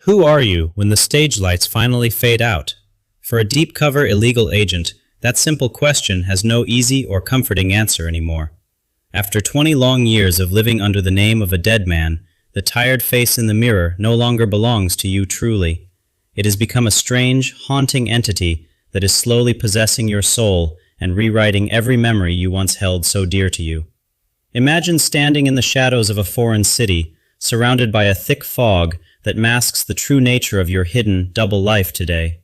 Who are you when the stage lights finally fade out? For a deep-cover illegal agent, that simple question has no easy or comforting answer anymore. After 20 long years of living under the name of a dead man, the tired face in the mirror no longer belongs to you truly. It has become a strange, haunting entity that is slowly possessing your soul and rewriting every memory you once held so dear to you. Imagine standing in the shadows of a foreign city, surrounded by a thick fog that masks the true nature of your hidden, double life today.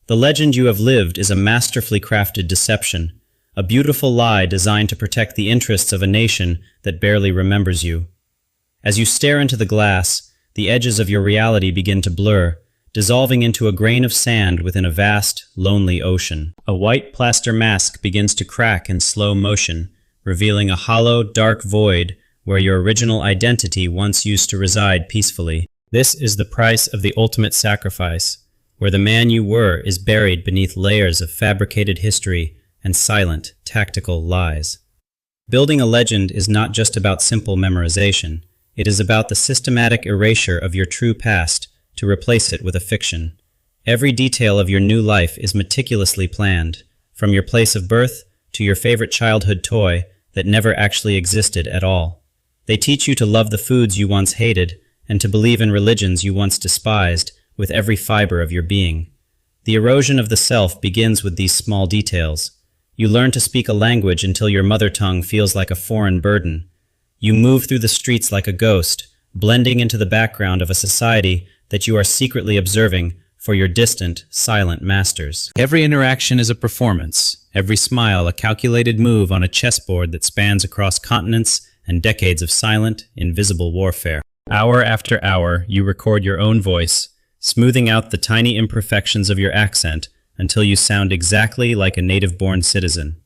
The legend you have lived is a masterfully crafted deception, a beautiful lie designed to protect the interests of a nation that barely remembers you. As you stare into the glass, the edges of your reality begin to blur, dissolving into a grain of sand within a vast, lonely ocean. A white plaster mask begins to crack in slow motion, revealing a hollow, dark void where your original identity once used to reside peacefully. This is the price of the ultimate sacrifice, where the man you were is buried beneath layers of fabricated history and silent, tactical lies. Building a legend is not just about simple memorization. It is about the systematic erasure of your true past to replace it with a fiction. Every detail of your new life is meticulously planned, from your place of birth to your favorite childhood toy that never actually existed at all. They teach you to love the foods you once hated and to believe in religions you once despised with every fiber of your being. The erosion of the self begins with these small details. You learn to speak a language until your mother tongue feels like a foreign burden. You move through the streets like a ghost, blending into the background of a society that you are secretly observing for your distant, silent masters. Every interaction is a performance, every smile a calculated move on a chessboard that spans across continents and decades of silent, invisible warfare. Hour after hour, you record your own voice, smoothing out the tiny imperfections of your accent until you sound exactly like a native-born citizen.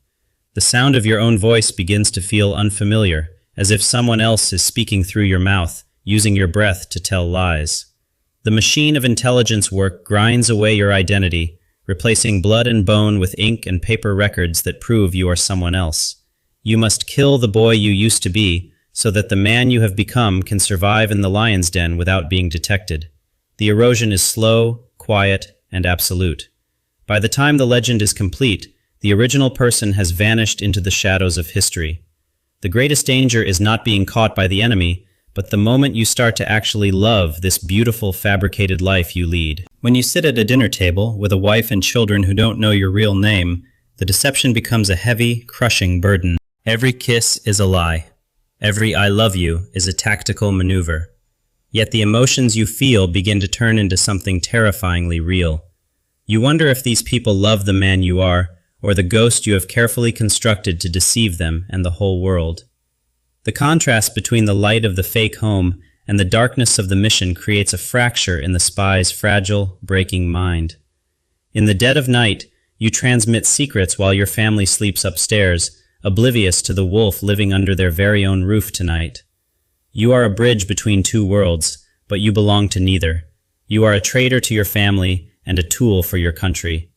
The sound of your own voice begins to feel unfamiliar, as if someone else is speaking through your mouth, using your breath to tell lies. The machine of intelligence work grinds away your identity, replacing blood and bone with ink and paper records that prove you are someone else. You must kill the boy you used to be, so that the man you have become can survive in the lion's den without being detected. The erosion is slow, quiet, and absolute. By the time the legend is complete, the original person has vanished into the shadows of history. The greatest danger is not being caught by the enemy, but the moment you start to actually love this beautiful fabricated life you lead. When you sit at a dinner table with a wife and children who don't know your real name, the deception becomes a heavy, crushing burden. Every kiss is a lie. Every I love you is a tactical maneuver. Yet the emotions you feel begin to turn into something terrifyingly real. You wonder if these people love the man you are, or the ghost you have carefully constructed to deceive them and the whole world. The contrast between the light of the fake home and the darkness of the mission creates a fracture in the spy's fragile, breaking mind. In the dead of night, you transmit secrets while your family sleeps upstairs, oblivious to the wolf living under their very own roof tonight. You are a bridge between two worlds, but you belong to neither. You are a traitor to your family and a tool for your country.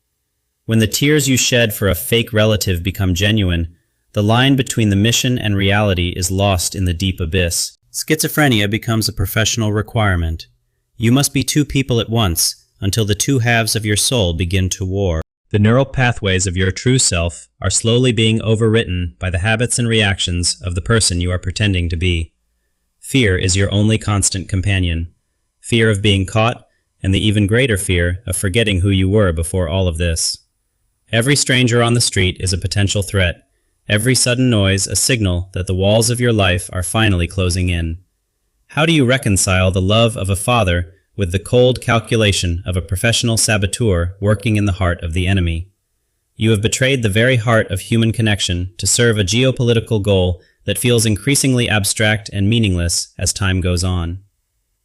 When the tears you shed for a fake relative become genuine, the line between the mission and reality is lost in the deep abyss. Schizophrenia becomes a professional requirement. You must be two people at once until the two halves of your soul begin to war. The neural pathways of your true self are slowly being overwritten by the habits and reactions of the person you are pretending to be. Fear is your only constant companion. Fear of being caught, and the even greater fear of forgetting who you were before all of this. Every stranger on the street is a potential threat. Every sudden noise a signal that the walls of your life are finally closing in. How do you reconcile the love of a father with the cold calculation of a professional saboteur working in the heart of the enemy? You have betrayed the very heart of human connection to serve a geopolitical goal that feels increasingly abstract and meaningless as time goes on.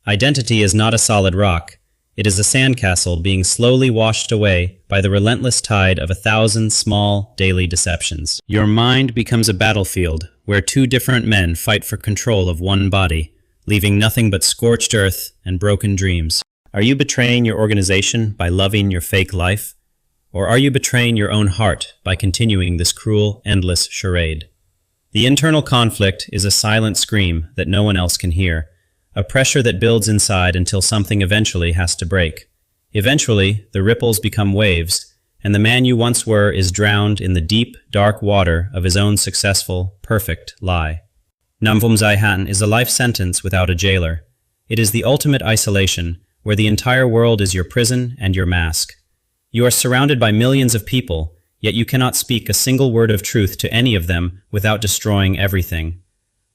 Identity is not a solid rock. It is a sandcastle being slowly washed away by the relentless tide of 1,000 small, daily deceptions. Your mind becomes a battlefield where two different men fight for control of one body, leaving nothing but scorched earth and broken dreams. Are you betraying your organization by loving your fake life? Or are you betraying your own heart by continuing this cruel, endless charade? The internal conflict is a silent scream that no one else can hear, a pressure that builds inside until something eventually has to break. Eventually, the ripples become waves, and the man you once were is drowned in the deep, dark water of his own successful, perfect lie. Namvumzaihan is a life sentence without a jailer. It is the ultimate isolation, where the entire world is your prison and your mask. You are surrounded by millions of people, yet you cannot speak a single word of truth to any of them without destroying everything.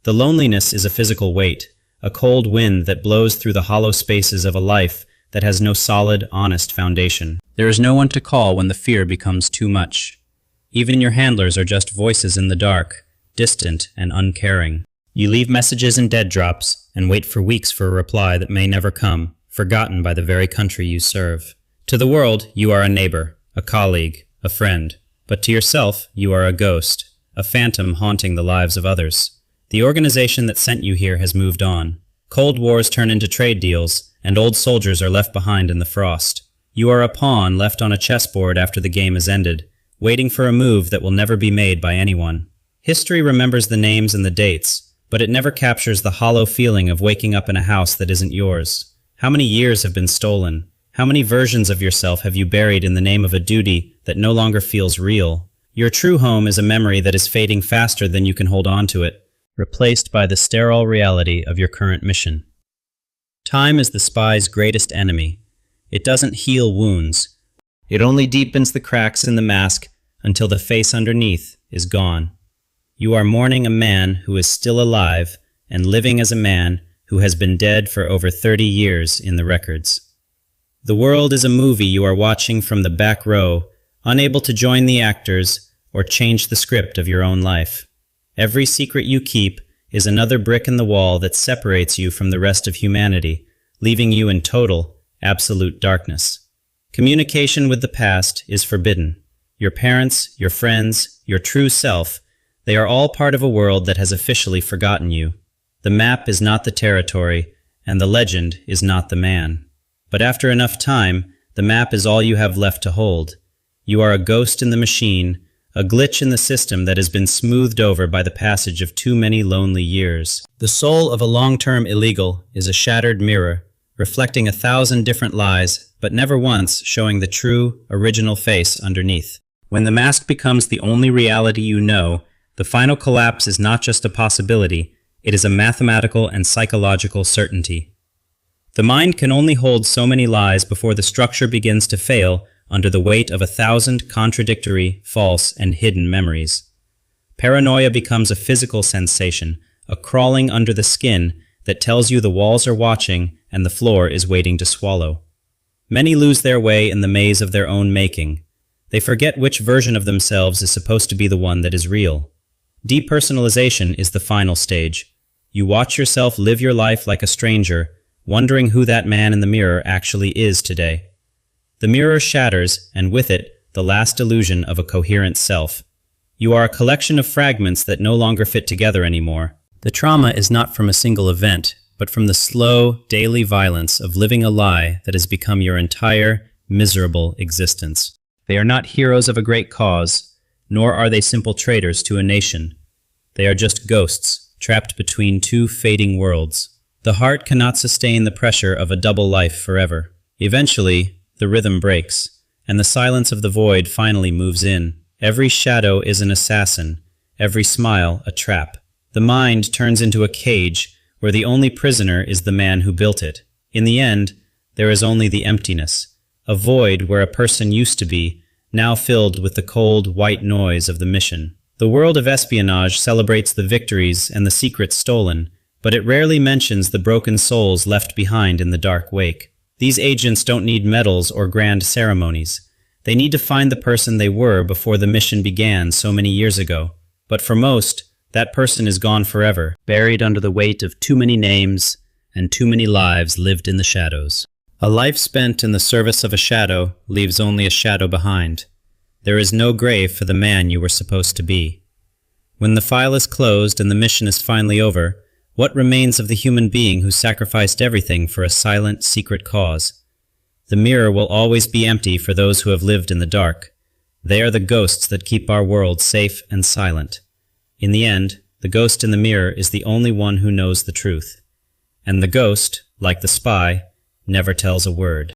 The loneliness is a physical weight, a cold wind that blows through the hollow spaces of a life that has no solid, honest foundation. There is no one to call when the fear becomes too much. Even your handlers are just voices in the dark, distant and uncaring. You leave messages in dead drops and wait for weeks for a reply that may never come, forgotten by the very country you serve. To the world, you are a neighbor, a colleague, a friend. But to yourself, you are a ghost, a phantom haunting the lives of others. The organization that sent you here has moved on. Cold wars turn into trade deals, and old soldiers are left behind in the frost. You are a pawn left on a chessboard after the game is ended, waiting for a move that will never be made by anyone. History remembers the names and the dates, but it never captures the hollow feeling of waking up in a house that isn't yours. How many years have been stolen? How many versions of yourself have you buried in the name of a duty that no longer feels real? Your true home is a memory that is fading faster than you can hold on to it, replaced by the sterile reality of your current mission. Time is the spy's greatest enemy. It doesn't heal wounds. It only deepens the cracks in the mask until the face underneath is gone. You are mourning a man who is still alive and living as a man who has been dead for over 30 years in the records. The world is a movie you are watching from the back row, unable to join the actors or change the script of your own life. Every secret you keep is another brick in the wall that separates you from the rest of humanity, leaving you in total, absolute darkness. Communication with the past is forbidden. Your parents, your friends, your true self, they are all part of a world that has officially forgotten you. The map is not the territory, and the legend is not the man. But after enough time, the map is all you have left to hold. You are a ghost in the machine, a glitch in the system that has been smoothed over by the passage of too many lonely years. The soul of a long-term illegal is a shattered mirror, reflecting 1,000 different lies, but never once showing the true, original face underneath. When the mask becomes the only reality you know, the final collapse is not just a possibility, it is a mathematical and psychological certainty. The mind can only hold so many lies before the structure begins to fail under the weight of 1,000 contradictory, false, and hidden memories. Paranoia becomes a physical sensation, a crawling under the skin that tells you the walls are watching and the floor is waiting to swallow. Many lose their way in the maze of their own making. They forget which version of themselves is supposed to be the one that is real. Depersonalization is the final stage. You watch yourself live your life like a stranger, wondering who that man in the mirror actually is today. The mirror shatters, and with it, the last illusion of a coherent self. You are a collection of fragments that no longer fit together anymore. The trauma is not from a single event, but from the slow, daily violence of living a lie that has become your entire, miserable existence. They are not heroes of a great cause, nor are they simple traitors to a nation. They are just ghosts, trapped between two fading worlds. The heart cannot sustain the pressure of a double life forever. Eventually, the rhythm breaks, and the silence of the void finally moves in. Every shadow is an assassin, every smile a trap. The mind turns into a cage where the only prisoner is the man who built it. In the end, there is only the emptiness, a void where a person used to be, now filled with the cold, white noise of the mission. The world of espionage celebrates the victories and the secrets stolen, but it rarely mentions the broken souls left behind in the dark wake. These agents don't need medals or grand ceremonies. They need to find the person they were before the mission began so many years ago. But for most, that person is gone forever, buried under the weight of too many names and too many lives lived in the shadows. A life spent in the service of a shadow leaves only a shadow behind. There is no grave for the man you were supposed to be. When the file is closed and the mission is finally over, what remains of the human being who sacrificed everything for a silent, secret cause? The mirror will always be empty for those who have lived in the dark. They are the ghosts that keep our world safe and silent. In the end, the ghost in the mirror is the only one who knows the truth. And the ghost, like the spy, never tells a word.